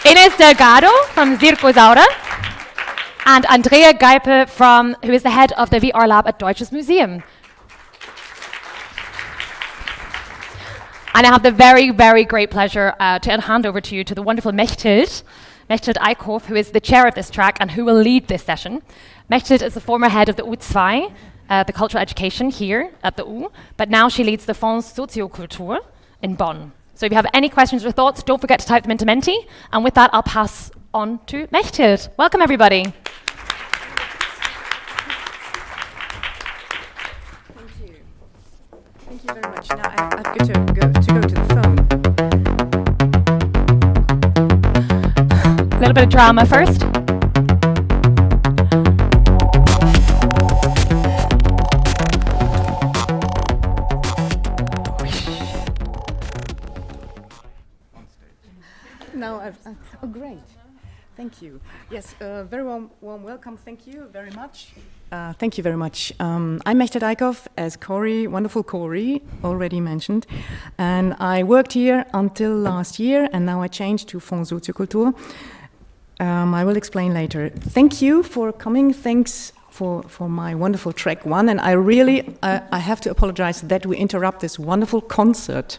Inés Delgado from Zirkozaurre, and Andrea Geipel, who is the head of the VRlab at Deutsches Museum. And I have the very, very great pleasure to hand over to you to the wonderful Mechthild Eickhoff, who is the chair of this track and who will lead this session. Mechthild is the former head of the U2, the cultural education here at the U, but now she leads the Fonds Soziokultur in Bonn. So if you have any questions or thoughts, don't forget to type them into Menti. And with that, I'll pass on to Mechthild. Welcome, everybody. Thank you. Thank you very much. Now I've got to go to the phone. A little bit of drama first. Oh, great. Thank you. Yes, very warm welcome. Thank you very much. Thank you very much. I'm Mechthild Eickhoff, as wonderful Corey, already mentioned. And I worked here until last year, and now I changed to Fonds Soziokultur. I will explain later. Thank you for coming. Thanks for my wonderful track one. And I really, I have to apologize that we interrupt this wonderful concert.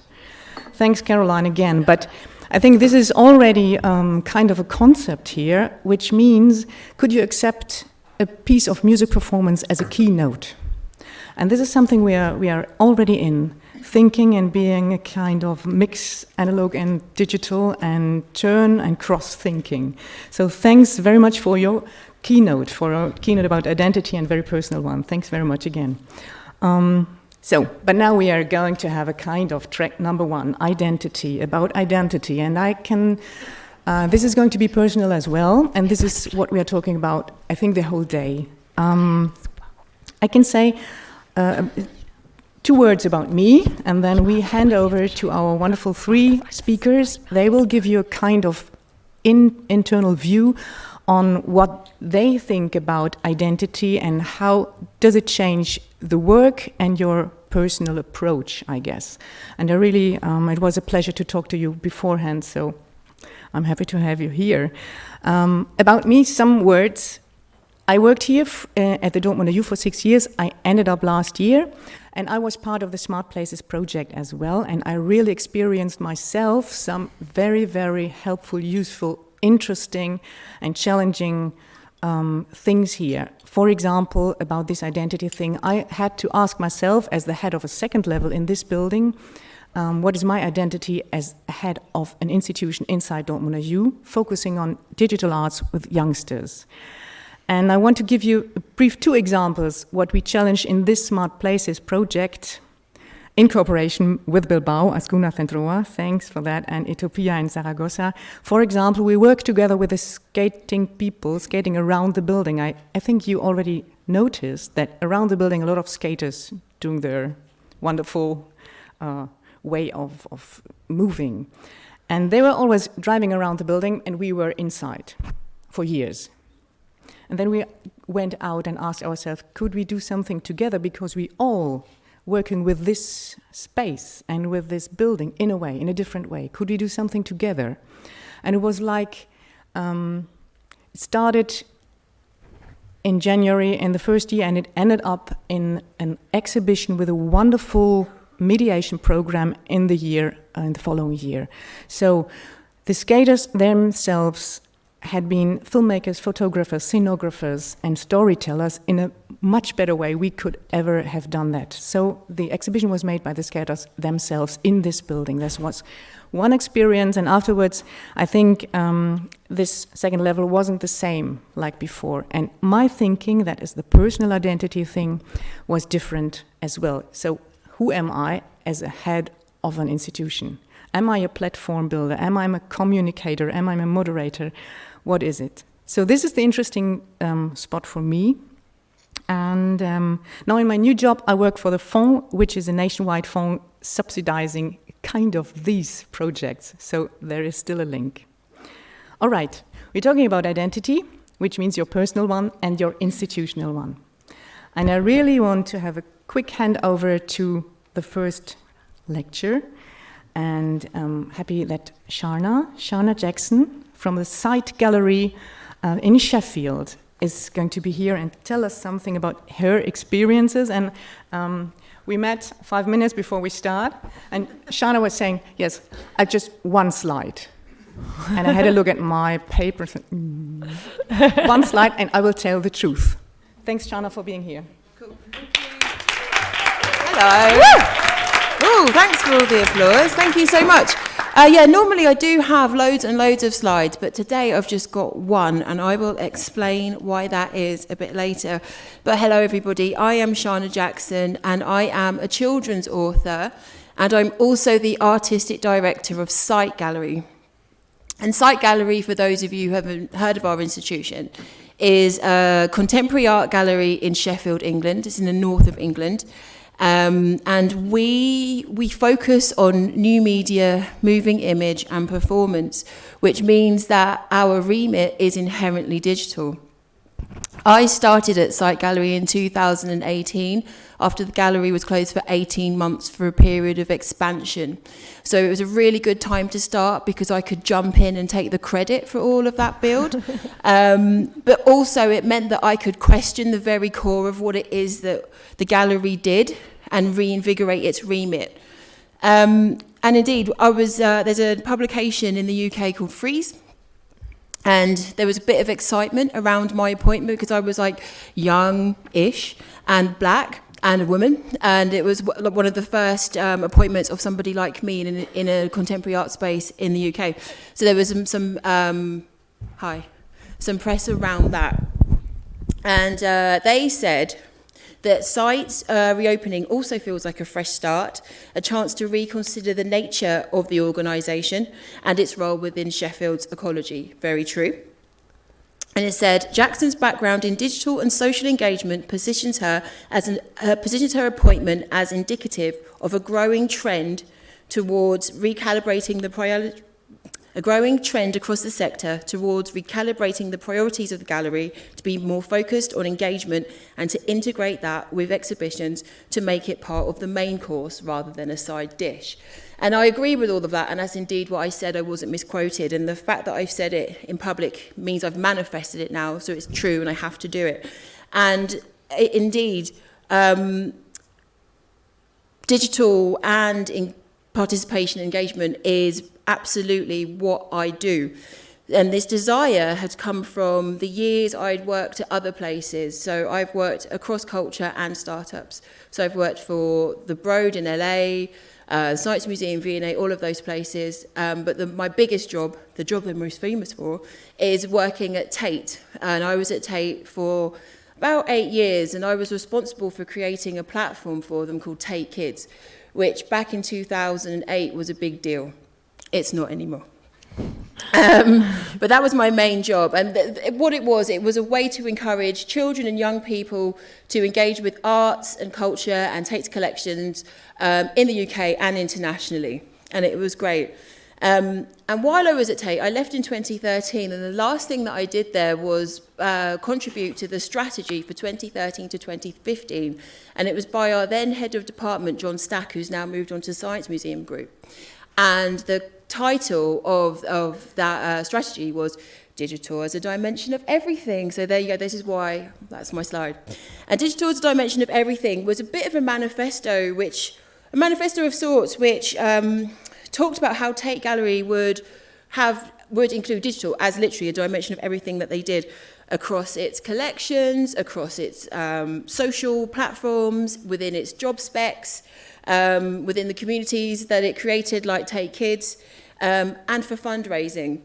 Thanks, Caroline, again. But I think this is already kind of a concept here, which means, could you accept a piece of music performance as a keynote? And this is something we are already in, thinking and being a kind of mix, analog and digital, and turn and cross-thinking. So thanks very much for your keynote, for a keynote about identity, and very personal one. Thanks very much again. But now we are going to have a kind of track number one, identity, about identity. And this is going to be personal as well, and this is what we are talking about, I think, the whole day. I can say 2 words about me, and then we hand over to our wonderful 3 speakers. They will give you a kind of internal view on what they think about identity and how does it change the work and your personal approach, I guess. And I really, it was a pleasure to talk to you beforehand, so I'm happy to have you here. About me, some words. I worked here at the Dortmunder U for 6 years. I ended up last year, and I was part of the SMARTplaces project as well, and I really experienced myself some very, very helpful, useful, interesting and challenging things here. For example, about this identity thing, I had to ask myself, as the head of a second level in this building, what is my identity as head of an institution inside Dortmunder U, focusing on digital arts with youngsters. And I want to give you a brief 2 examples what we challenge in this SMARTplaces project in cooperation with Bilbao, Azcuna Centroa, thanks for that, and Ethiopia and Zaragoza. For example, we work together with the skating people, skating around the building. I think you already noticed that around the building a lot of skaters doing their wonderful way of moving. And they were always driving around the building, and we were inside for years. And then we went out and asked ourselves, could we do something together, because we all working with this space and with this building in a way, in a different way. Could we do something together? And it was like, it started in January in the first year, and it ended up in an exhibition with a wonderful mediation program in the following year. So the skaters themselves had been filmmakers, photographers, scenographers, and storytellers in a much better way we could ever have done that. So the exhibition was made by the skaters themselves in this building. This was one experience, and afterwards, I think this second level wasn't the same like before. And my thinking, that is the personal identity thing, was different as well. So who am I as a head of an institution? Am I a platform builder? Am I a communicator? Am I a moderator? What is it? So this is the interesting spot for me. And now in my new job, I work for the Fonds, which is a nationwide fund subsidizing kind of these projects. So there is still a link. All right, we're talking about identity, which means your personal one and your institutional one. And I really want to have a quick handover to the first lecture. And I'm happy that Sharna Jackson from the Site Gallery in Sheffield is going to be here and tell us something about her experiences. And we met 5 minutes before we start, and Sharna was saying, yes, I just one slide. And I had a look at my paper, one slide, and I will tell the truth. Thanks, Sharna, for being here. Cool. Thank you. Hello. Oh, thanks for all the applause. Thank you so much. Normally I do have loads and loads of slides, but today I've just got one, and I will explain why that is a bit later. But hello, everybody. I am Sharna Jackson, and I am a children's author, and I'm also the artistic director of Site Gallery. And Site Gallery, for those of you who haven't heard of our institution, is a contemporary art gallery in Sheffield, England. It's in the north of England. And we focus on new media, moving image and performance, which means that our remit is inherently digital. I started at Site Gallery in 2018 after the gallery was closed for 18 months for a period of expansion. So it was a really good time to start because I could jump in and take the credit for all of that build. But also it meant that I could question the very core of what it is that the gallery did and reinvigorate its remit. And indeed, there's a publication in the UK called Freeze, and there was a bit of excitement around my appointment because I was like young-ish and black and a woman, and it was one of the first appointments of somebody like me in a contemporary art space in the UK. So there was some press around that, and they said that Site's reopening also feels like a fresh start, a chance to reconsider the nature of the organisation and its role within Sheffield's ecology. Very true. And it said, Jackson's background in digital and social engagement positions her appointment as indicative of a growing trend towards recalibrating a growing trend across the sector towards recalibrating the priorities of the gallery to be more focused on engagement and to integrate that with exhibitions to make it part of the main course rather than a side dish. And I agree with all of that, and that's indeed what I said. I wasn't misquoted, and the fact that I've said it in public means I've manifested it now, so it's true and I have to do it. And indeed, digital and participation and engagement is absolutely what I do. And this desire has come from the years I'd worked at other places. So I've worked across culture and startups. So I've worked for the Broad in LA, Science Museum, V&A, all of those places. But my biggest job, the job I'm most famous for, is working at Tate. And I was at Tate for about 8 years, and I was responsible for creating a platform for them called Tate Kids, which back in 2008 was a big deal. It's not anymore. But that was my main job. And what it was a way to encourage children and young people to engage with arts and culture and Tate's collections in the UK and internationally. And it was great. And while I was at Tate, I left in 2013, and the last thing that I did there was contribute to the strategy for 2013 to 2015. And it was by our then head of department, John Stack, who's now moved on to Science Museum Group. And the title of that strategy was Digital as a Dimension of Everything. So there you go, this is why, that's my slide. And Digital as a Dimension of Everything was a bit of a manifesto of sorts, which talked about how Tate Gallery would include digital as literally a dimension of everything that they did across its collections, across its social platforms, within its job specs, within the communities that it created, like Tate Kids, and for fundraising.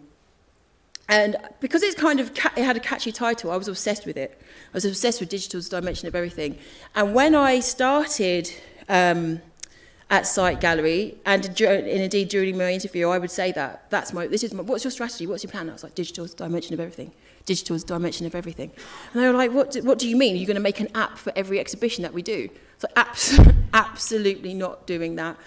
And because it had a catchy title, I was obsessed with it. I was obsessed with digital as a dimension of everything. And when I started at Site Gallery, and indeed during my interview, I would say what's your strategy, what's your plan? I was like, digital is the dimension of everything. Digital is the dimension of everything. And they were like, what do you mean? Are you going to make an app for every exhibition that we do? It's like, absolutely not doing that.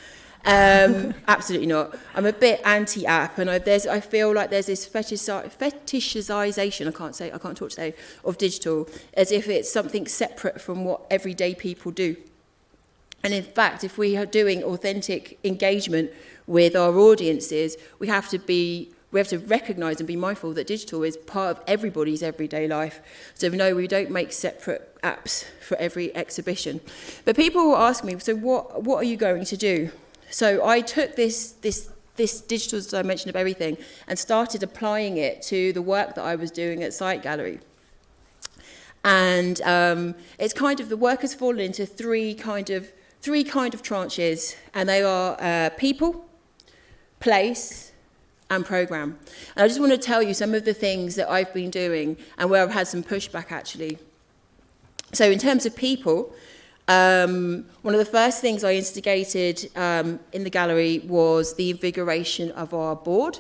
Absolutely not. I'm a bit anti-app, and I feel like there's this fetishization, I can't talk today, of digital, as if it's something separate from what everyday people do. And in fact, if we are doing authentic engagement with our audiences, we have to be we have to recognise and be mindful that digital is part of everybody's everyday life. So no, we don't make separate apps for every exhibition. But people will ask me, so what are you going to do? So I took this digital dimension of everything and started applying it to the work that I was doing at Site Gallery. And it's kind of, the work has fallen into three kind of tranches, and they are people, place, and program. And I just want to tell you some of the things that I've been doing and where I've had some pushback actually. So in terms of people, one of the first things I instigated in the gallery was the invigoration of our board,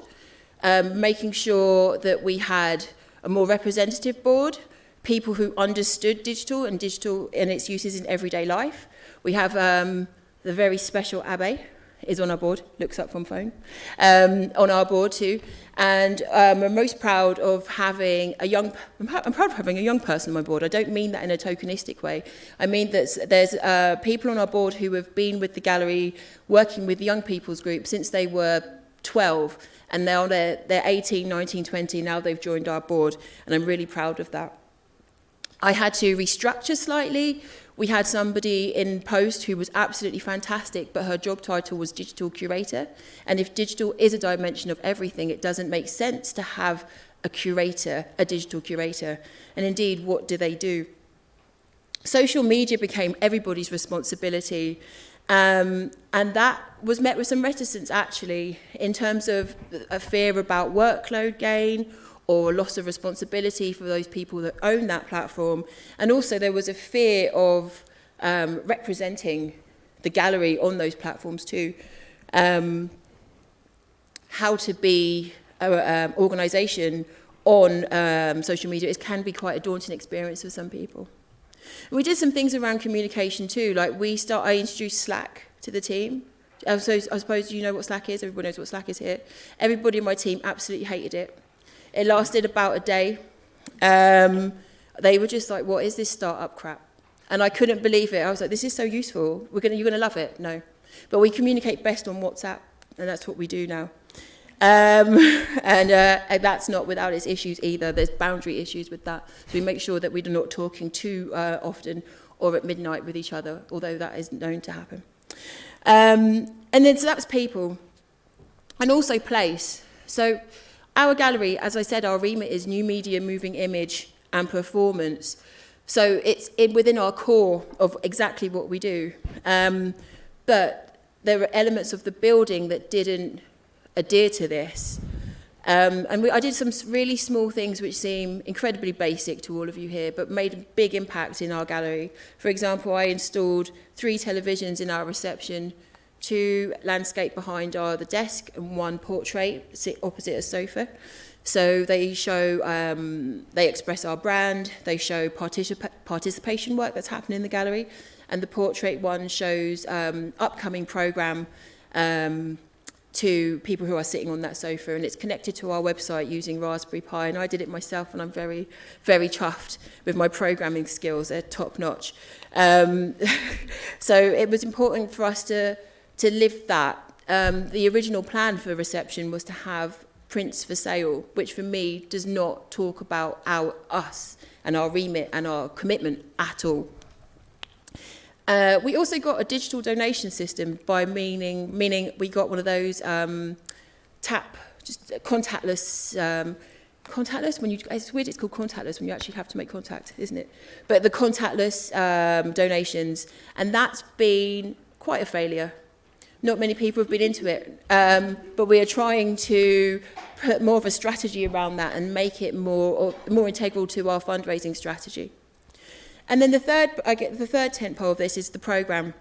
making sure that we had a more representative board, people who understood digital and its uses in everyday life. We have the very special Abe is on our board, looks up from phone, on our board too. And I'm most proud of having I'm proud of having a young person on my board. I don't mean that in a tokenistic way. I mean that there's people on our board who have been with the gallery, working with the young people's group since they were 12, and now they're 18, 19, 20, now they've joined our board, and I'm really proud of that. I had to restructure slightly. We had somebody in post who was absolutely fantastic, but her job title was digital curator. And if digital is a dimension of everything, it doesn't make sense to have a curator, a digital curator. And indeed, what do they do? Social media became everybody's responsibility. And that was met with some reticence, actually, in terms of a fear about workload gain or a loss of responsibility for those people that own that platform. And also there was a fear of representing the gallery on those platforms too. How to be an organisation on social media can be quite a daunting experience for some people. We did some things around communication too, like I introduced Slack to the team. So I suppose you know what Slack is, everybody knows what Slack is here. Everybody in my team absolutely hated it. It lasted about a day. They were just like, what is this startup crap? And I couldn't believe it. I was like, this is so useful. You're going to love it. No. But we communicate best on WhatsApp, and that's what we do now. And that's not without its issues either. There's boundary issues with that. So we make sure that we're not talking too often or at midnight with each other, although that is known to happen. And then, so that's people. And also place. So our gallery, as I said, our remit is new media, moving image, and performance. So it's within our core of exactly what we do. But there are elements of the building that didn't adhere to this. I did some really small things which seem incredibly basic to all of you here, but made a big impact in our gallery. For example, I installed 3 televisions in our reception, 2 landscape behind the desk, and 1 portrait sit opposite a sofa. So they show, they express our brand, they show participation work that's happening in the gallery, and the portrait one shows upcoming programme to people who are sitting on that sofa, and it's connected to our website using Raspberry Pi, and I did it myself, and I'm very, very chuffed with my programming skills. They're top notch. So it was important for us to live that. The original plan for reception was to have prints for sale, which for me does not talk about us and our remit and our commitment at all. We also got a digital donation system, by meaning we got one of those contactless. Contactless when you, it's weird it's called contactless when you actually have to make contact, isn't it? But the contactless donations, and that's been quite a failure. Not many people have been into it, but we are trying to put more of a strategy around that and make it more integral to our fundraising strategy. And then the third tentpole of this is the programme.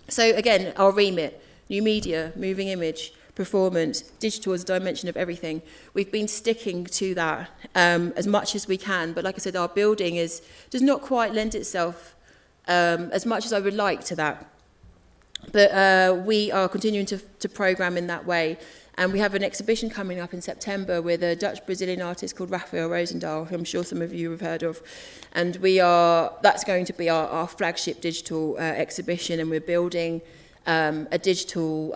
So again, our remit, new media, moving image, performance, digital as a dimension of everything. We've been sticking to that as much as we can, but like I said, our building does not quite lend itself as much as I would like to that. But we are continuing to programme in that way. And we have an exhibition coming up in September with a Dutch-Brazilian artist called Rafael Roosendaal, who I'm sure some of you have heard of. And that's going to be our flagship digital exhibition, and we're building a digital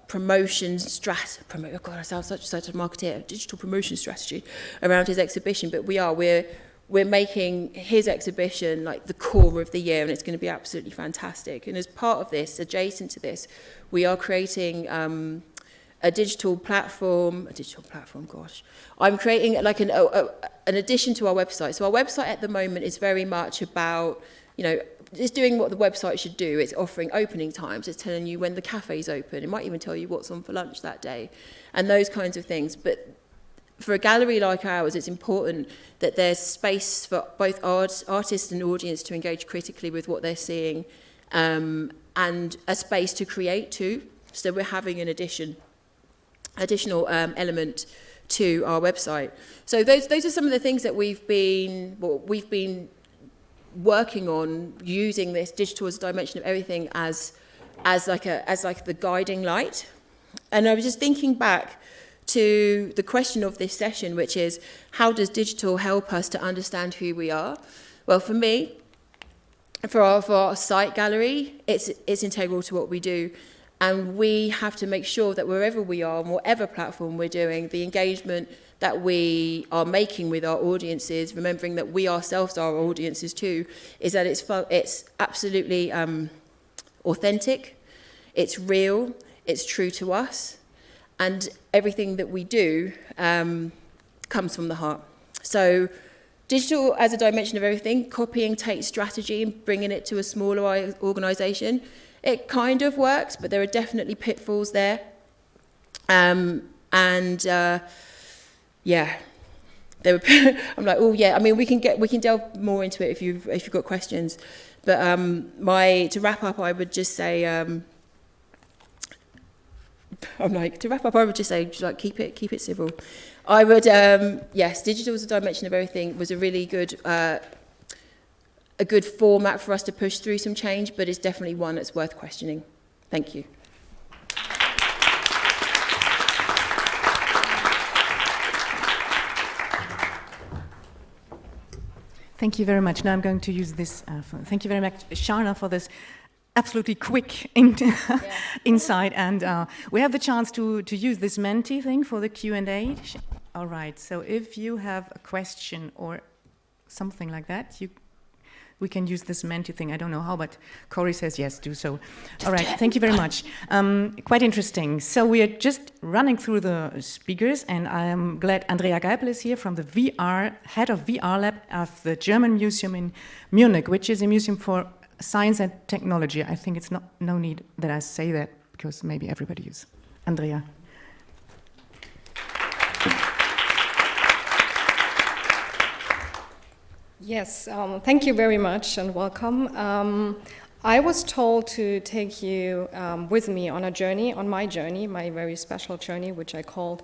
promotion strategy. Oh God, I sound such a marketeer. Digital promotion strategy around his exhibition. But we're making his exhibition like the core of the year, and it's going to be absolutely fantastic. And as part of this, adjacent to this, we are creating a digital platform. Gosh, I'm creating like an addition to our website. So our website at the moment is very much about, it's doing what the website should do. It's offering opening times. It's telling you when the cafe's open. It might even tell you what's on for lunch that day, and those kinds of things. But for a gallery like ours, it's important that there's space for both artists and audience to engage critically with what they're seeing, and a space to create too. So we're having an additional element to our website. So those are some of the things that we've been working on, using this digital as a dimension of everything as like the guiding light. And I was just thinking back to the question of this session, which is, how does digital help us to understand who we are? Well, for me, for our site gallery, it's integral to what we do. And we have to make sure that wherever we are, on whatever platform we're doing, the engagement that we are making with our audiences, remembering that we ourselves are our audiences too, is that it's absolutely authentic, it's real, it's true to us, and everything that we do comes from the heart. So digital as a dimension of everything, copying Tate's strategy and bringing it to a smaller organisation, it kind of works, but there are definitely pitfalls there. Yeah, I'm like, oh yeah. I mean, we can delve more into it if you've got questions. But to wrap up, I would just say, like, keep it civil. I would, yes, digital as a dimension of everything was a really good. A good format for us to push through some change, but it's definitely one that's worth questioning. Thank you. Thank you very much. Now I'm going to use this. Thank you very much, Sharna, for this absolutely quick insight. And we have the chance to use this Menti thing for the Q&A. All right, so if you have a question or something like that, we can use this Menti thing. I don't know how, but Corey says yes, do so. All right, thank you very much. Quite interesting. So we are just running through the speakers, and I am glad Andrea Geipel is here from the head of VRlab of the German Museum in Munich, which is a museum for science and technology. I think it's no need that I say that, because maybe everybody uses. Andrea. Yes, thank you very much and welcome. I was told to take you with me on my journey, my very special journey, which I called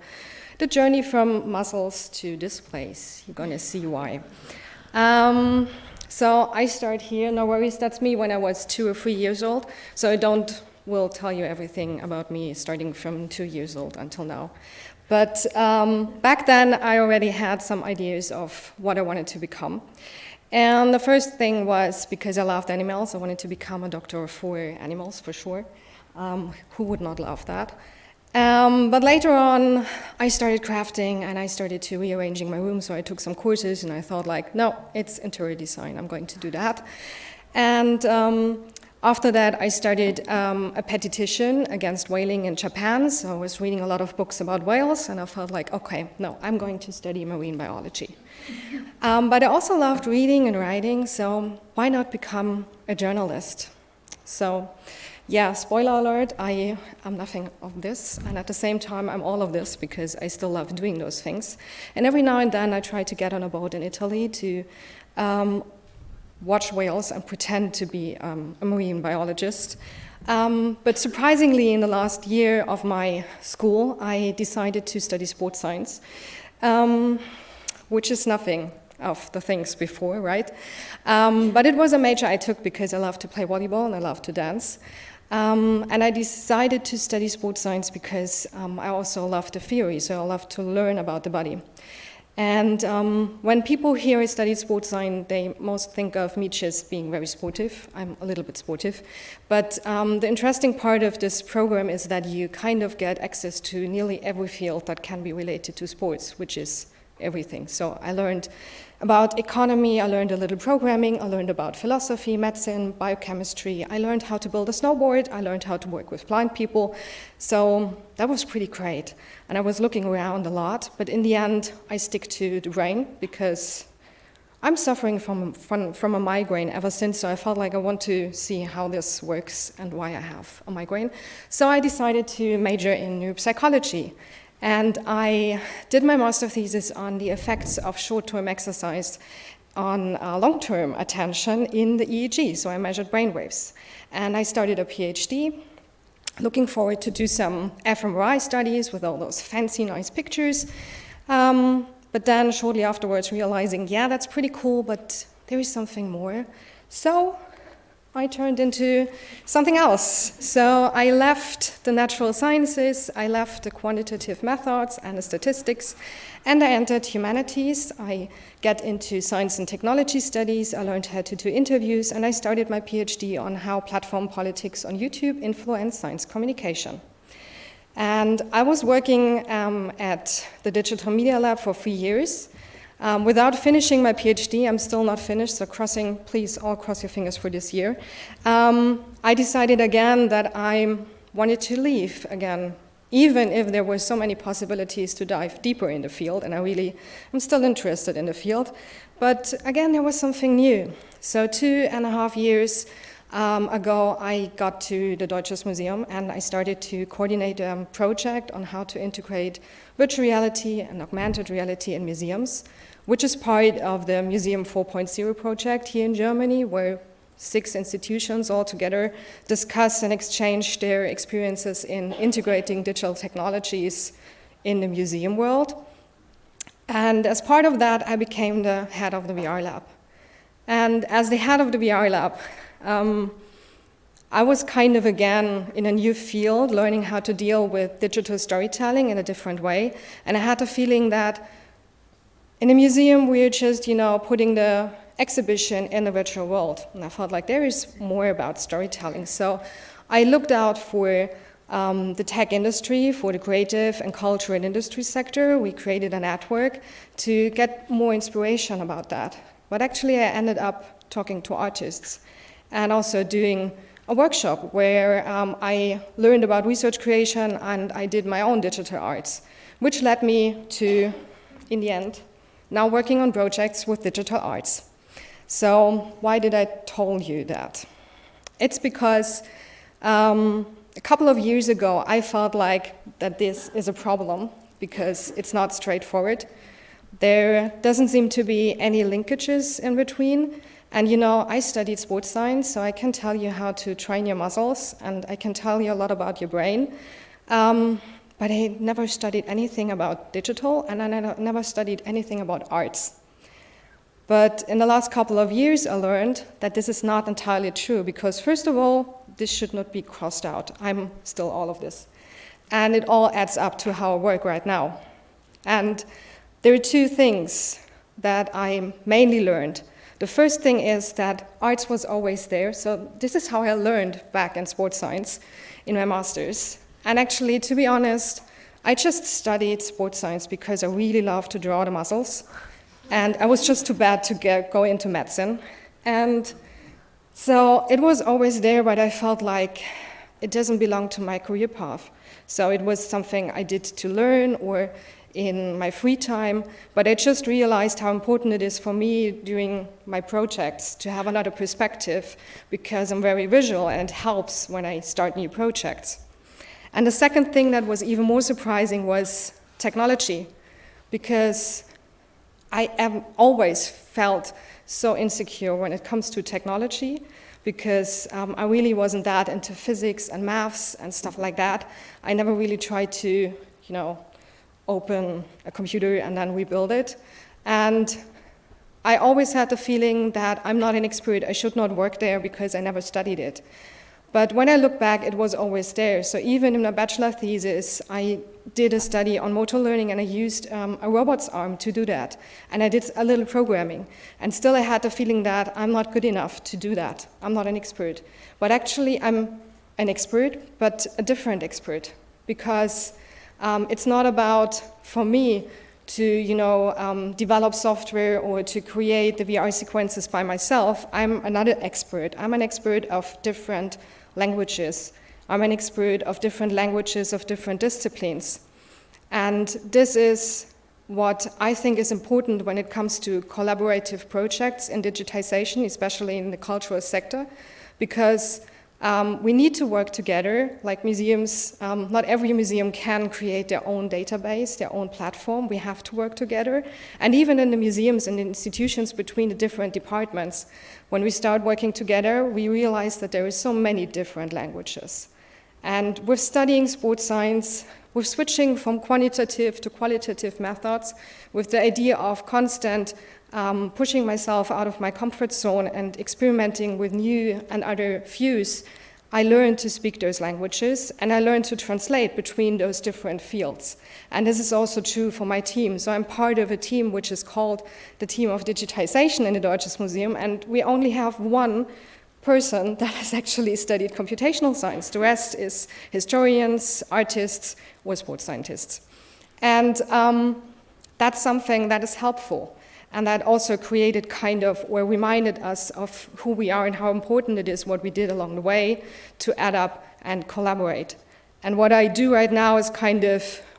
the journey from muscles to displays. You're going to see why. So I start here, no worries, that's me when I was 2 or 3 years old. So I will tell you everything about me starting from 2 years old until now. But back then, I already had some ideas of what I wanted to become. And the first thing was, because I loved animals, I wanted to become a doctor for animals, for sure. Who would not love that? But later on, I started crafting, and I started to rearranging my room, so I took some courses, and I thought, like, no, it's interior design, I'm going to do that. And after that, I started a petition against whaling in Japan. So I was reading a lot of books about whales, and I felt like, okay, no, I'm going to study marine biology. But I also loved reading and writing, so why not become a journalist? So, yeah, spoiler alert, I am nothing of this, and at the same time, I'm all of this, because I still love doing those things. And every now and then, I try to get on a boat in Italy to watch whales and pretend to be a marine biologist. But surprisingly, in the last year of my school, I decided to study sports science, which is nothing of the things before, right? But it was a major I took because I love to play volleyball and I love to dance. And I decided to study sports science because I also love the theory, so I love to learn about the body. And when people hear I studied sports science, they most think of me just being very sportive. I'm a little bit sportive. But the interesting part of this program is that you kind of get access to nearly every field that can be related to sports, which is everything. So I learned about economy, I learned a little programming, I learned about philosophy, medicine, biochemistry. I learned how to build a snowboard, I learned how to work with blind people. So that was pretty great. And I was looking around a lot, but in the end, I stick to the brain because I'm suffering from a migraine ever since, so I felt like I want to see how this works and why I have a migraine. So I decided to major in neuropsychology. And I did my master thesis on the effects of short-term exercise on long-term attention in the EEG, so I measured brainwaves. And I started a PhD, looking forward to do some fMRI studies with all those fancy, nice pictures. But then shortly afterwards realizing, yeah, that's pretty cool, but there is something more. So I turned into something else. So I left the natural sciences, I left the quantitative methods and the statistics, and I entered humanities. I get into science and technology studies, I learned how to do interviews, and I started my PhD on how platform politics on YouTube influence science communication. And I was working at the Digital Media Lab for 3 years. Without finishing my PhD, I'm still not finished, so please all cross your fingers for this year. I decided again that I wanted to leave again, even if there were so many possibilities to dive deeper in the field, and I'm still interested in the field. But again, there was something new. So 2.5 years ago, I got to the Deutsches Museum, and I started to coordinate a project on how to integrate virtual reality and augmented reality in museums, which is part of the Museum 4.0 project here in Germany, where 6 institutions all together discuss and exchange their experiences in integrating digital technologies in the museum world. And as part of that, I became the head of the VRlab. And as the head of the VRlab, I was kind of again in a new field, learning how to deal with digital storytelling in a different way. And I had the feeling that in a museum, we're just, putting the exhibition in the virtual world. And I felt like there is more about storytelling. So I looked out for the tech industry, for the creative and cultural industry sector. We created a network to get more inspiration about that. But actually, I ended up talking to artists and also doing a workshop where I learned about research creation and I did my own digital arts, which led me to, in the end, now working on projects with digital arts. So why did I tell you that? It's because a couple of years ago, I felt like that this is a problem because it's not straightforward. There doesn't seem to be any linkages in between. And I studied sports science, so I can tell you how to train your muscles, and I can tell you a lot about your brain. But I never studied anything about digital, and I never studied anything about arts. But in the last couple of years, I learned that this is not entirely true, because first of all, this should not be crossed out. I'm still all of this. And it all adds up to how I work right now. And there are 2 things that I mainly learned. The first thing is that arts was always there. So this is how I learned back in sports science in my master's. And actually, to be honest, I just studied sports science because I really love to draw the muscles. And I was just too bad to go into medicine. And so it was always there, but I felt like it doesn't belong to my career path. So it was something I did to learn or in my free time, but I just realized how important it is for me during my projects to have another perspective because I'm very visual and it helps when I start new projects. And the second thing that was even more surprising was technology, because I have always felt so insecure when it comes to technology, because I really wasn't that into physics and maths and stuff like that. I never really tried to, open a computer and then rebuild it. And I always had the feeling that I'm not an expert, I should not work there because I never studied it. But when I look back, it was always there. So even in my bachelor thesis, I did a study on motor learning, and I used a robot's arm to do that. And I did a little programming. And still I had the feeling that I'm not good enough to do that. I'm not an expert. But actually, I'm an expert, but a different expert. Because it's not about, for me, to develop software or to create the VR sequences by myself. I'm another expert. I'm an expert of different languages. I'm an expert of different languages of different disciplines. And this is what I think is important when it comes to collaborative projects in digitization, especially in the cultural sector, because we need to work together, like museums. Not every museum can create their own database, their own platform. We have to work together. And even in the museums and the institutions between the different departments, when we start working together, we realize that there are so many different languages. And with studying sports science, with switching from quantitative to qualitative methods, with the idea of constant pushing myself out of my comfort zone and experimenting with new and other views, I learned to speak those languages, and I learned to translate between those different fields. And this is also true for my team. So I'm part of a team which is called the Team of Digitization in the Deutsches Museum, and we only have one person that has actually studied computational science. The rest is historians, artists, or sports scientists. And that's something that is helpful. And that also created or reminded us of who we are and how important it is what we did along the way to add up and collaborate. And what I do right now is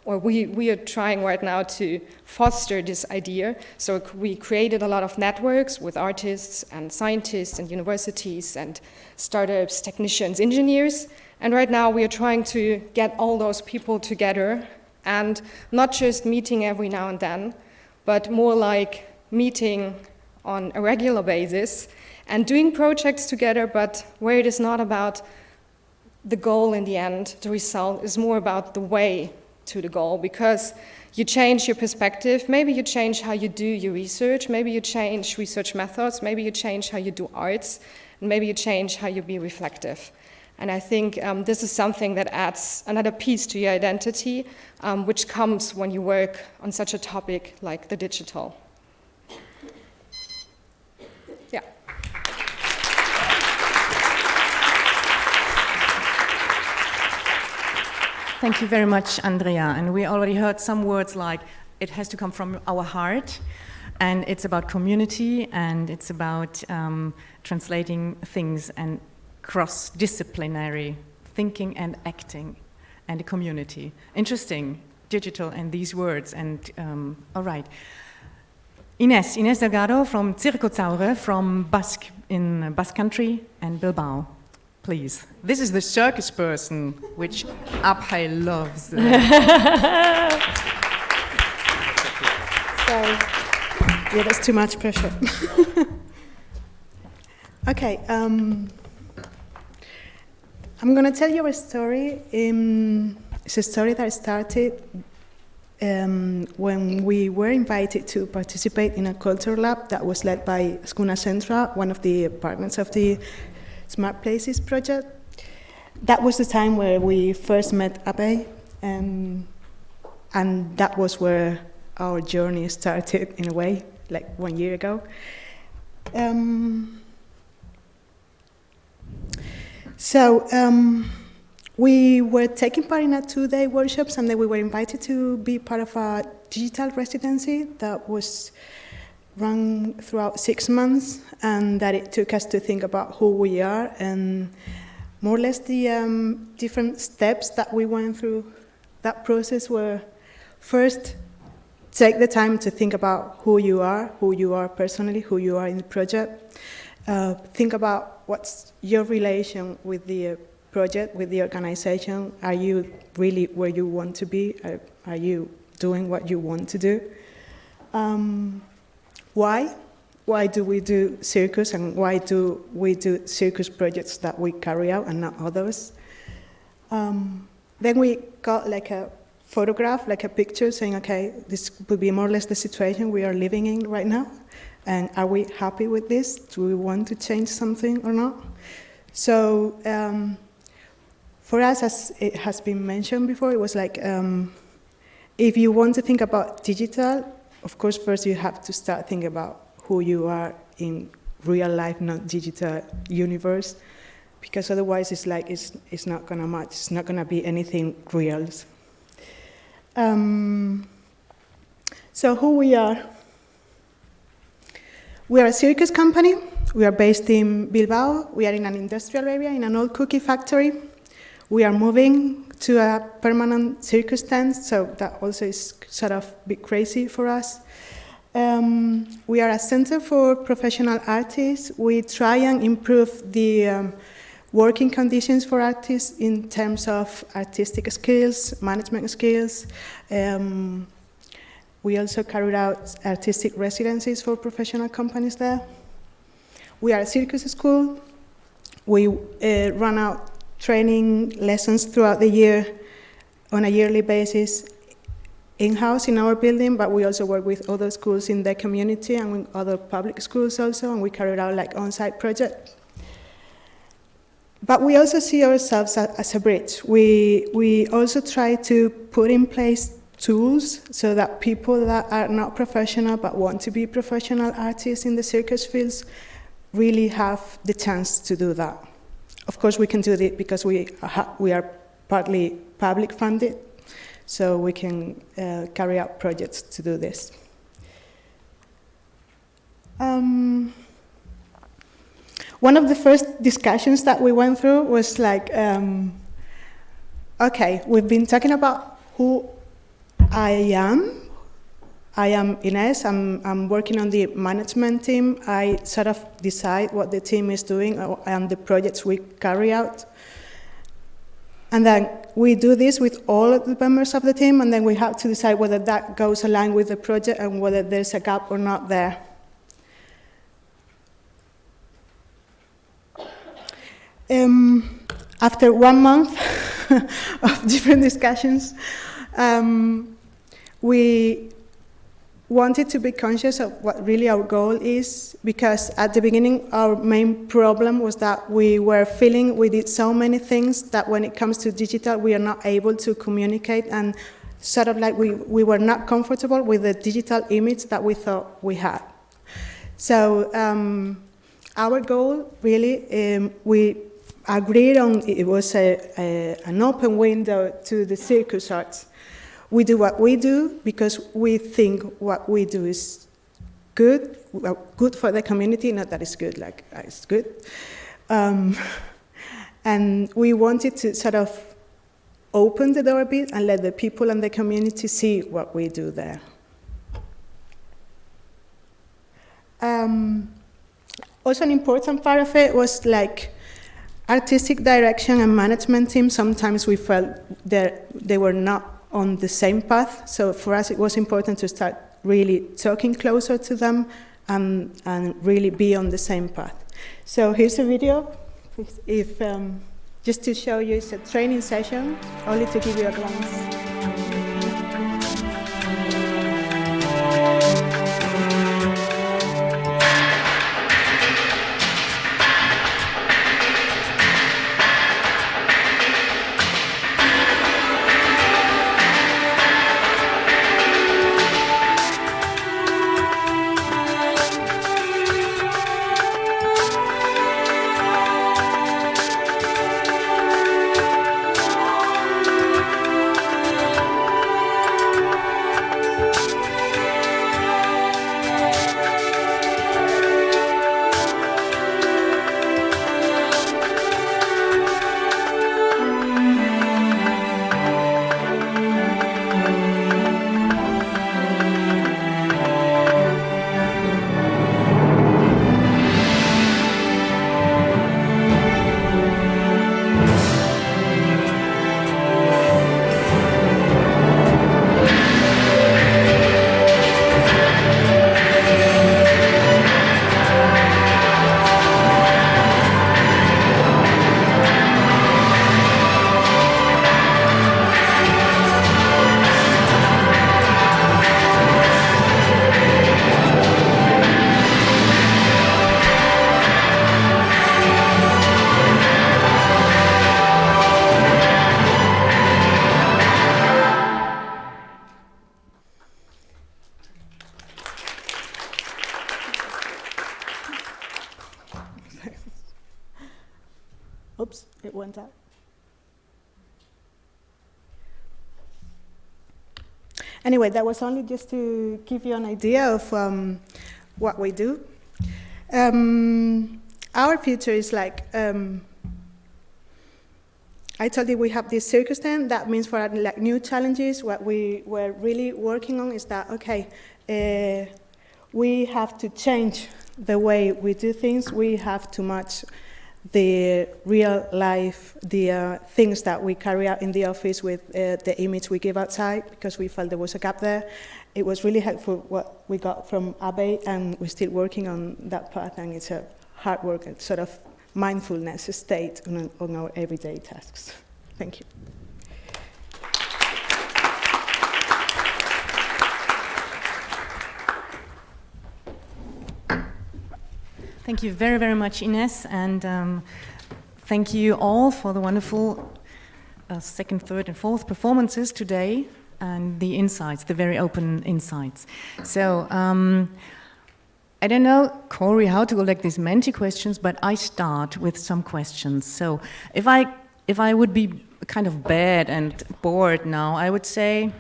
we are trying right now to foster this idea. So we created a lot of networks with artists and scientists and universities and startups, technicians, engineers. And right now we are trying to get all those people together and not just meeting every now and then, but more like meeting on a regular basis and doing projects together, but where it is not about the goal in the end, the result is more about the way to the goal, because you change your perspective, maybe you change how you do your research, maybe you change research methods, maybe you change how you do arts, and maybe you change how you be reflective. And I think this is something that adds another piece to your identity, which comes when you work on such a topic like the digital. Yeah. Thank you very much, Andrea. And we already heard some words like it has to come from our heart, and it's about community, and it's about translating things and cross-disciplinary thinking and acting and a community. Interesting, digital and these words. And all right. Inés Delgado from Zirkozaurre from in Basque Country and Bilbao. Please. This is the circus person, which Abhay loves. Sorry. Yeah, that's too much pressure. Okay. I'm going to tell you a story. It's a story that started when we were invited to participate in a culture lab that was led by Skuna Centra, one of the partners of the smARTplaces project. That was the time where we first met Abhay, and that was where our journey started in a way, like 1 year ago. We were taking part in a 2-day workshops, and then we were invited to be part of a digital residency that was run throughout 6 months, and that it took us to think about who we are and more or less the different steps that we went through. That process were first, take the time to think about who you are personally, who you are in the project. Think about what's your relation with the project, with the organization. Are you really where you want to be? Are you doing what you want to do? Why? Why do we do circus, and why do we do circus projects that we carry out and not others? Then we got like a photograph, like a picture saying, okay, this would be more or less the situation we are living in right now. And are we happy with this? Do we want to change something or not? So for us, as it has been mentioned before, it was like, if you want to think about digital, of course, first you have to start thinking about who you are in real life, not digital universe, because otherwise it's like it's not gonna match. It's not gonna be anything real. So who we are? We are a circus company. We are based in Bilbao. We are in an industrial area, in an old cookie factory. We are moving to a permanent circus tent, so that also is sort of a bit crazy for us. We are a center for professional artists. We try and improve the working conditions for artists in terms of artistic skills, management skills. We also carried out artistic residencies for professional companies there. We are a circus school. We run out training lessons throughout the year on a yearly basis in-house in our building, but we also work with other schools in the community and with other public schools also, and we carried out like on-site projects. But we also see ourselves as a bridge. We also try to put in place tools so that people that are not professional but want to be professional artists in the circus fields really have the chance to do that. Of course, we can do it because we are partly public funded, so we can carry out projects to do this. One of the first discussions that we went through was like, okay, we've been talking about who I am. I am Inés. I'm working on the management team. I sort of decide what the team is doing and the projects we carry out. And then we do this with all of the members of the team, and then we have to decide whether that goes along with the project and whether there's a gap or not there. After 1 month of different discussions, we wanted to be conscious of what really our goal is, because at the beginning our main problem was that we were feeling we did so many things that when it comes to digital we are not able to communicate, and sort of like we were not comfortable with the digital image that we thought we had. So our goal really, we agreed on, it was an open window to the circus arts. We do what we do because we think what we do is good, well, good for the community, not that it's good, like it's good. And we wanted to sort of open the door a bit and let the people and the community see what we do there. Also an important part of it was like artistic direction and management team. Sometimes we felt that they were not on the same path, so for us it was important to start really talking closer to them and really be on the same path. So here's a video, if just to show you, it's a training session, only to give you a glance. Oops, it went out. Anyway, that was only just to give you an idea of what we do. Our future is like, I told you we have this circus tent. That means for like new challenges, what we were really working on is that, okay, we have to change the way we do things. We have to match the real life, the things that we carry out in the office with the image we give outside, because we felt there was a gap there. It was really helpful what we got from Abe, and we're still working on that part, and it's a hard work, a sort of mindfulness state on our everyday tasks. Thank you. Thank you very, very much, Inés, and thank you all for the wonderful second, third, and fourth performances today, and the insights, the very open insights. So, I don't know, Corey, how to collect these Menti questions, but I start with some questions. So, if I would be kind of bad and bored now, I would say,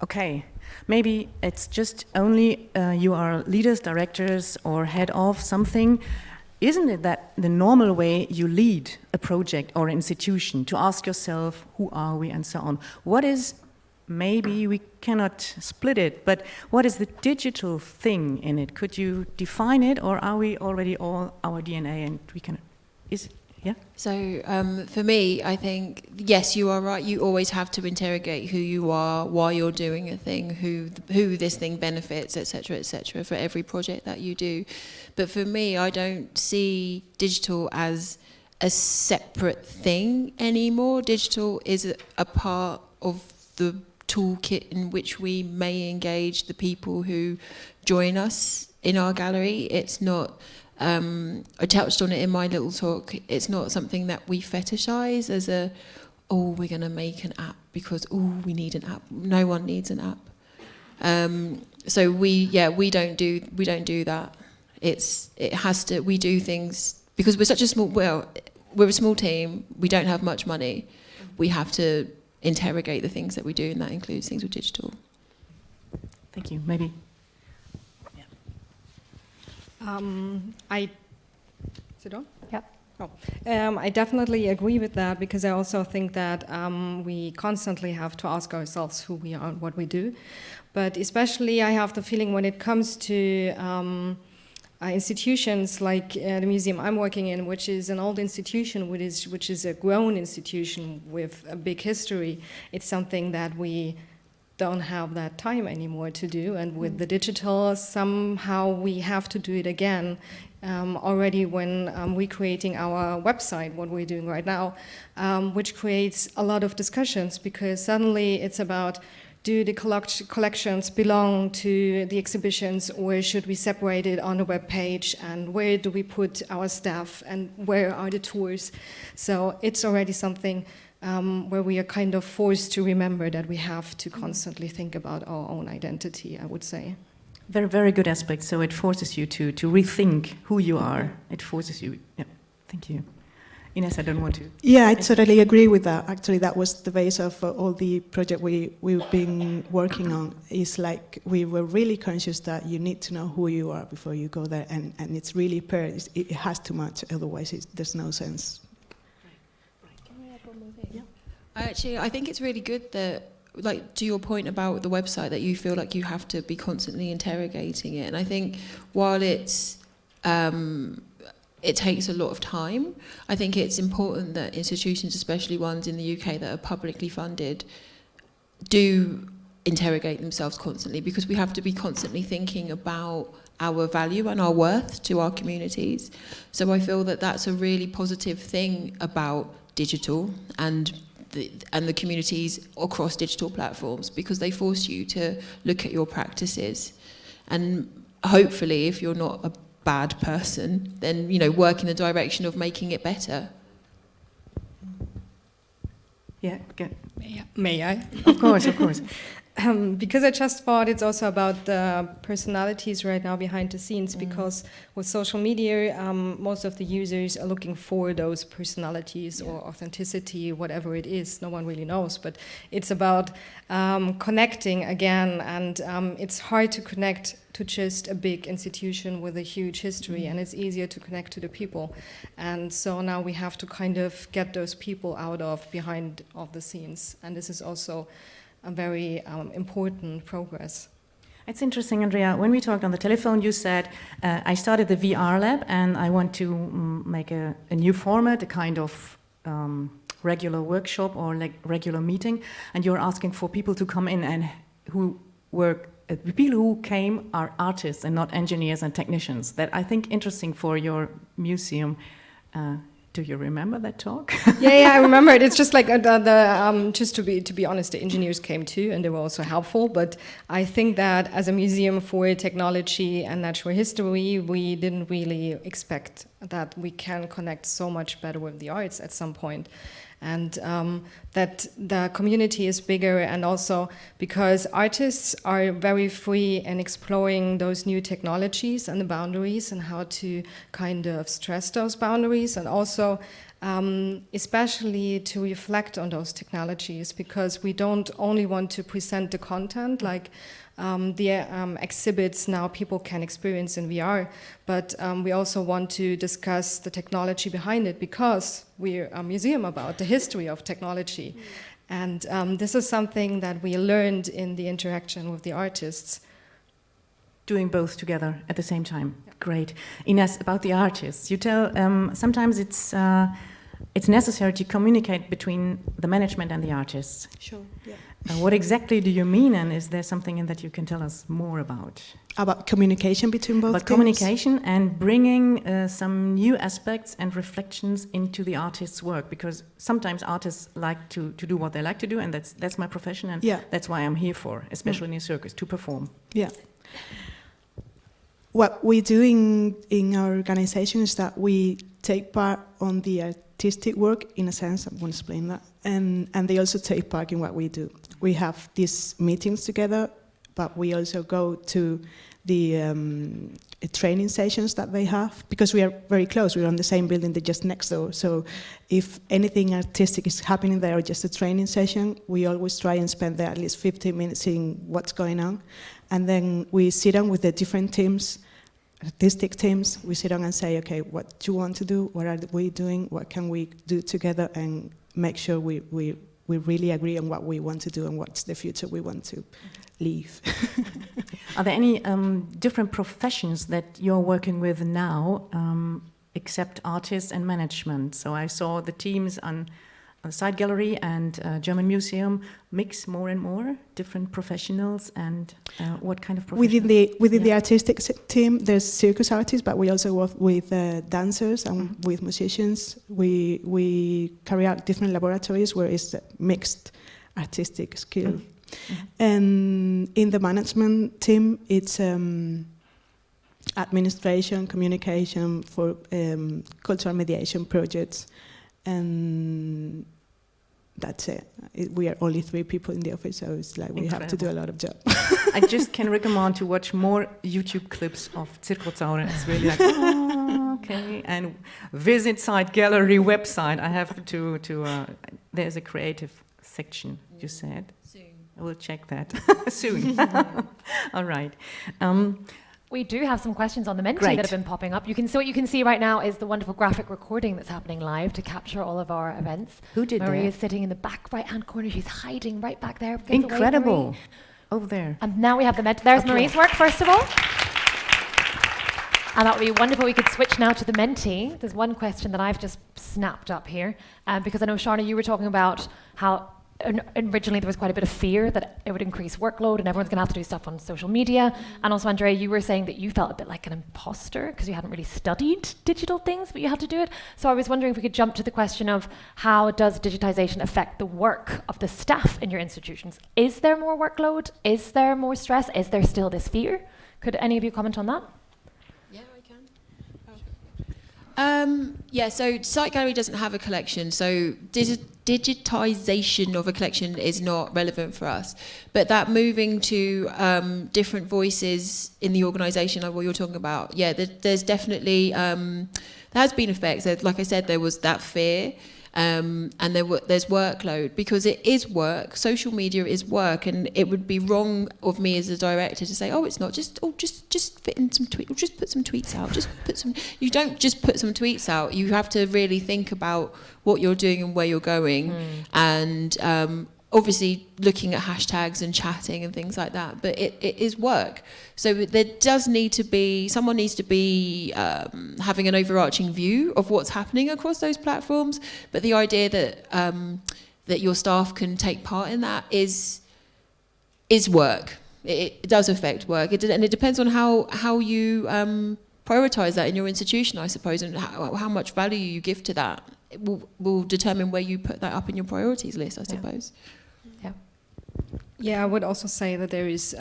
okay, maybe it's just only you are leaders, directors, or head of something. Isn't it that the normal way you lead a project or institution, to ask yourself, who are we, and so on? What is, maybe we cannot split it, but what is the digital thing in it? Could you define it, or are we already all our DNA and we can, yeah? So for me, I think, yes, you are right. You always have to interrogate who you are, why you're doing a thing, who this thing benefits, etc., for every project that you do. But for me, I don't see digital as a separate thing anymore. Digital is a part of the toolkit in which we may engage the people who join us in our gallery. It's not... I touched on it in my little talk. It's not something that we fetishize as we're going to make an app because, we need an app. No one needs an app. So we don't do that. We do things, because we're such a we're a small team, we don't have much money. We have to interrogate the things that we do, and that includes things with digital. Thank you. Maybe. Is it on? Yeah. I definitely agree with that, because I also think that we constantly have to ask ourselves who we are and what we do. But especially I have the feeling when it comes to institutions like the museum I'm working in, which is an old institution, which is a grown institution with a big history, it's something that we don't have that time anymore to do, and with the digital, somehow we have to do it again. Already when we're creating our website, what we're doing right now, which creates a lot of discussions, because suddenly it's about, do the collections belong to the exhibitions, or should we separate it on a web page, and where do we put our staff, and where are the tours? So it's already something where we are kind of forced to remember that we have to constantly think about our own identity, I would say. Very, very good aspect. So it forces you to rethink who you are. It forces you. Yeah, thank you. Inés, I don't want to. Yeah, I totally agree with that. Actually, that was the base of all the project we've been working on. Is like we were really conscious that you need to know who you are before you go there, and it's really it has to match. Otherwise, there's no sense. I think it's really good that, like, to your point about the website, that you feel like you have to be constantly interrogating it. And I think while it takes a lot of time, I think it's important that institutions, especially ones in the UK that are publicly funded, do interrogate themselves constantly, because we have to be constantly thinking about our value and our worth to our communities. So I feel that that's a really positive thing about digital and the communities across digital platforms, because they force you to look at your practices, and hopefully, if you're not a bad person, then work in the direction of making it better. Yeah, good. May I? Of course. because I just thought it's also about the personalities right now behind the scenes, because with social media, most of the users are looking for those personalities or authenticity, whatever it is. No one really knows, but it's about connecting again, and it's hard to connect to just a big institution with a huge history, and it's easier to connect to the people. And so now we have to kind of get those people out of behind of the scenes, and this is also a very important progress. It's interesting, Andrea. When we talked on the telephone, you said, I started the VRlab and I want to make a new format, a kind of regular workshop or like regular meeting. And you're asking for people to come in and who work. The people who came are artists and not engineers and technicians. That I think interesting for your museum. Do you remember that talk? Yeah, I remember it. It's just like just to be honest, the engineers came too, and they were also helpful. But I think that as a museum for technology and natural history, we didn't really expect that we can connect so much better with the arts at some point. And that the community is bigger, and also because artists are very free in exploring those new technologies and the boundaries and how to kind of stress those boundaries, and also especially to reflect on those technologies, because we don't only want to present the content like the exhibits now people can experience in VR, but we also want to discuss the technology behind it, because we're a museum about the history of technology. And this is something that we learned in the interaction with the artists. Doing both together at the same time. Yeah. Great. Inés, about the artists, you tell sometimes it's necessary to communicate between the management and the artists. Sure, yeah. What exactly do you mean, and is there something that you can tell us more about? About communication between both teams? Communication and bringing some new aspects and reflections into the artist's work, because sometimes artists like to do what they like to do, and that's my profession, and that's why I'm here for, especially in a circus, to perform. Yeah. What we do in our organization is that we take part on the artistic work, in a sense, I'm going to explain that, and they also take part in what we do. We have these meetings together, but we also go to the training sessions that they have, because we are very close. We're on the same building, they're just next door. So if anything artistic is happening there or just a training session, we always try and spend there at least 15 minutes seeing what's going on. And then we sit down with the different teams, artistic teams. We sit down and say, okay, what do you want to do? What are we doing? What can we do together? And make sure we really agree on what we want to do and what's the future we want to leave. Are there any different professions that you're working with now, except artists and management? So I saw the teams on the side gallery and German museum mix more and more different professionals, and what kind of professionals? Within the artistic team, there's circus artists, but we also work with dancers and with musicians. We carry out different laboratories where it's mixed artistic skill. And in the management team, it's administration, communication for cultural mediation projects, and that's it. We are only 3 people in the office, so it's like we have to do a lot of job. I just can recommend to watch more YouTube clips of Zirkozaurre. It's really like, okay. And visit site gallery website. I have to there's a creative section, you said. Soon. I will check that soon. All right. We do have some questions on the Menti that have been popping up. What you can see right now is the wonderful graphic recording that's happening live to capture all of our events. Who did that? Marie is sitting in the back right-hand corner. She's hiding right back there. Incredible. Over there. And now we have the Menti. There's Marie's work, first of all. And that would be wonderful. We could switch now to the Menti. There's one question that I've just snapped up here, because I know, Sharna, you were talking about how originally there was quite a bit of fear that it would increase workload and everyone's going to have to do stuff on social media. And also, Andrea, you were saying that you felt a bit like an imposter because you hadn't really studied digital things, but you had to do it. So I was wondering if we could jump to the question of how does digitization affect the work of the staff in your institutions? Is there more workload? Is there more stress? Is there still this fear? Could any of you comment on that? Yeah, I can. So Site Gallery doesn't have a collection. So digitization of a collection is not relevant for us. But that moving to different voices in the organisation, like what you're talking about, yeah, there's definitely, there has been effects. Like I said, there was that fear. And there's workload, because it is work. Social media is work, and it would be wrong of me as a director to say, "Oh, it's not just fit in some tweets, just put some tweets out, just put some." You don't just put some tweets out. You have to really think about what you're doing and where you're going, and obviously looking at hashtags and chatting and things like that. But it is work. So there does need to be, someone needs to be having an overarching view of what's happening across those platforms. But the idea that that your staff can take part in that is work. It does affect work, and it depends on how you prioritise that in your institution, I suppose, and how much value you give to that. It will determine where you put that up in your priorities list, I suppose. Yeah. Yeah, I would also say that there is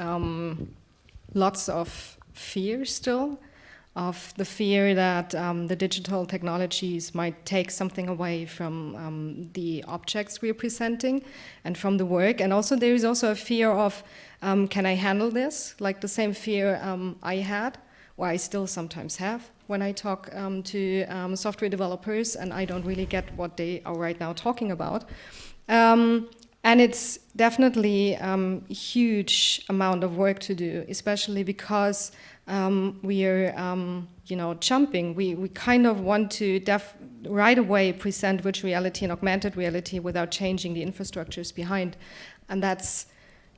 lots of fear still, of the fear that the digital technologies might take something away from the objects we're presenting and from the work. And also there is also a fear of, can I handle this? Like the same fear I had, or I still sometimes have, when I talk to software developers and I don't really get what they are right now talking about. And it's definitely a huge amount of work to do, especially because we are, jumping. We kind of want to right away present virtual reality and augmented reality without changing the infrastructures behind. And that's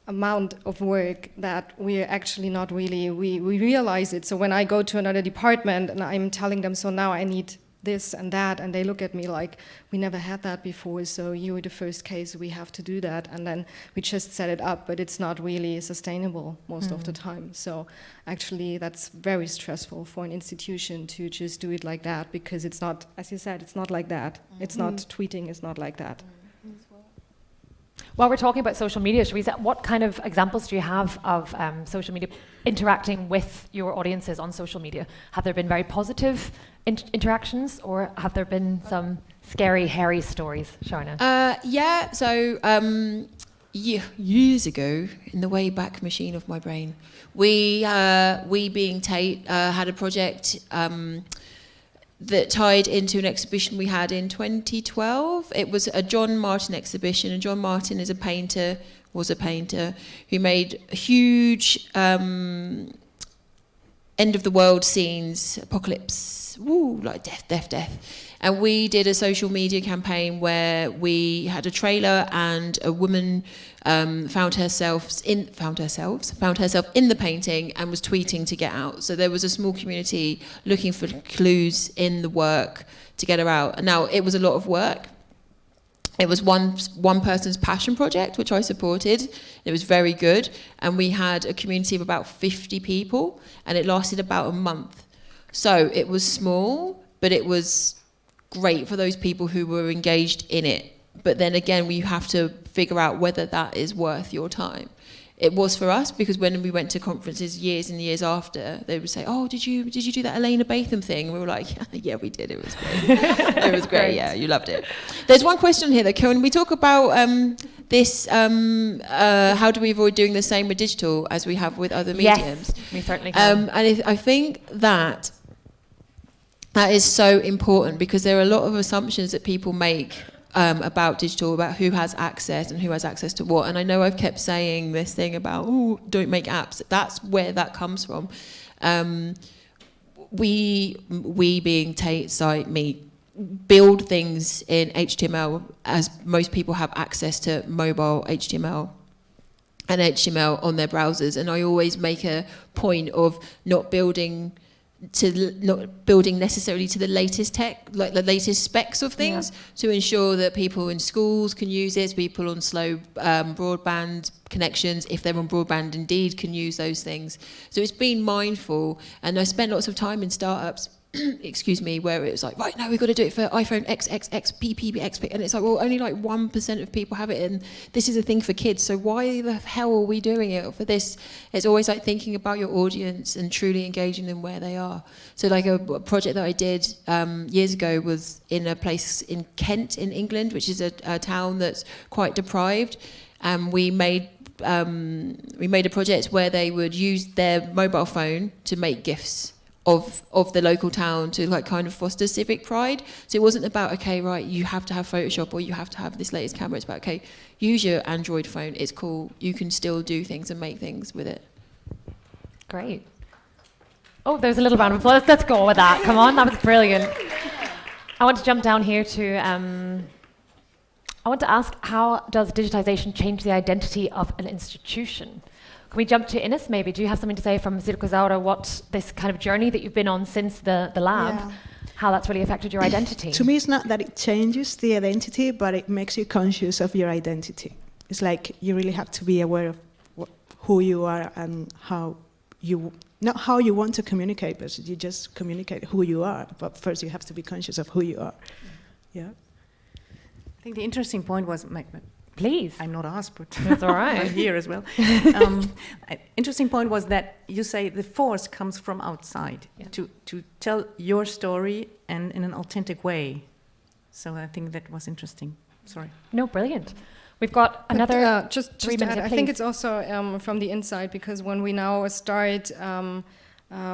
amount of work that we're actually not really, we realize it. So when I go to another department and I'm telling them, so now I need this and that, and they look at me like, we never had that before, so you were the first case, we have to do that, and then we just set it up, but it's not really sustainable most of the time. So actually that's very stressful for an institution to just do it like that, because it's not, as you said, it's not like that. It's not tweeting, it's not like that. While we're talking about social media, Teresa, what kind of examples do you have of social media interacting with your audiences on social media? Have there been very positive interactions, or have there been some scary, hairy stories, Sharna? Yeah, so years ago, in the Wayback Machine of my brain, we being Tate, had a project that tied into an exhibition we had in 2012. It was a John Martin exhibition, and John Martin is was a painter who made huge end of the world scenes, apocalypse, like death. And we did a social media campaign where we had a trailer, and a woman found herself in the painting and was tweeting to get out. So there was a small community looking for clues in the work to get her out. And now it was a lot of work. It was one person's passion project, which I supported. It was very good. And we had a community of about 50 people, and it lasted about a month. So it was small, but it was great for those people who were engaged in it. But then again, we have to figure out whether that is worth your time. It was for us, because when we went to conferences years and years after, they would say, "Oh, did you do that Alayna Batham thing?" And we were like, "Yeah, we did. It was great. It was great. Yeah, you loved it." There's one question here, though. Can we talk about this? How do we avoid doing the same with digital as we have with other mediums? Yes, we certainly can. And I think that is so important, because there are a lot of assumptions that people make about digital, about who has access and who has access to what. And I know I've kept saying this thing about, oh, don't make apps. That's where that comes from. We being Tate, Site, me, build things in HTML, as most people have access to mobile HTML and HTML on their browsers. And I always make a point of not building necessarily to the latest tech, like the latest specs of things, to ensure that people in schools can use it, people on slow broadband connections, if they're on broadband indeed, can use those things. So it's been mindful, and I spent lots of time in startups excuse me, where it was like, right, now we've got to do it for iPhone XXX, PPXP, and it's like, well, only like 1% of people have it, and this is a thing for kids, so why the hell are we doing it for this? It's always like thinking about your audience and truly engaging them where they are. So like a project that I did years ago was in a place in Kent in England, which is a town that's quite deprived, and we made a project where they would use their mobile phone to make gifts of the local town to like kind of foster civic pride. So it wasn't about, okay, right, you have to have Photoshop or you have to have this latest camera. It's about, okay, use your Android phone. It's cool. You can still do things and make things with it. Great. Oh, there's a little round of applause. Let's go with that. Come on, that was brilliant. I want to jump down here to... I want to ask, how does digitization change the identity of an institution? Can we jump to Inés, maybe? Do you have something to say from Zirkozaurre, what this kind of journey that you've been on since the lab, how that's really affected your identity? To me, it's not that it changes the identity, but it makes you conscious of your identity. It's like you really have to be aware of who you are and how you, not how you want to communicate, but you just communicate who you are. But first you have to be conscious of who you are. Yeah. I think the interesting point was, please. I'm not asked, but that's all right. I'm here as well. Interesting point was that you say the force comes from outside to tell your story and in an authentic way. So I think that was interesting. Sorry. No, brilliant. We've got another just 3 minutes. I think it's also from the inside, because when we now start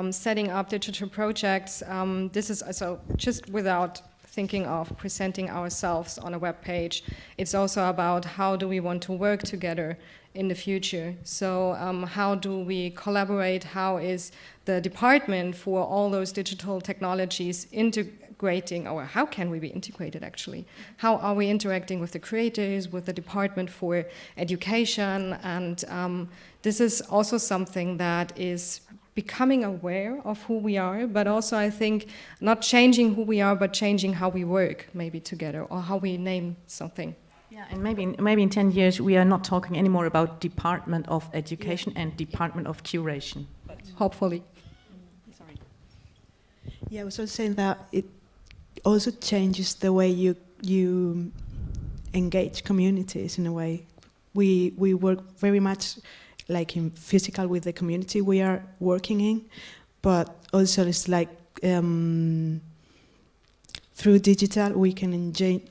setting up digital projects, this is also just without thinking of presenting ourselves on a web page. It's also about how do we want to work together in the future. So how do we collaborate? How is the department for all those digital technologies integrating, or how can we be integrated actually? How are we interacting with the creators, with the department for education? And this is also something that is becoming aware of who we are, but also I think not changing who we are, but changing how we work maybe together, or how we name something. Yeah, and maybe in 10 years we are not talking anymore about Department of Education and Department of Curation. Hopefully. Sorry. Yeah, I was also saying that it also changes the way you engage communities in a way. We work very much like in physical with the community we are working in, but also it's like through digital we can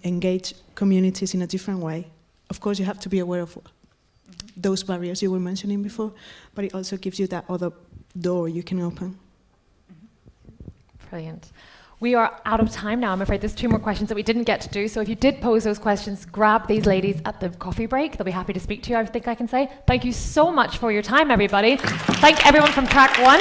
engage communities in a different way. Of course you have to be aware of those barriers you were mentioning before, but it also gives you that other door you can open. Brilliant. We are out of time now, I'm afraid. There's 2 more questions that we didn't get to do. So if you did pose those questions, grab these ladies at the coffee break. They'll be happy to speak to you, I think I can say. Thank you so much for your time, everybody. Thank everyone from track 1.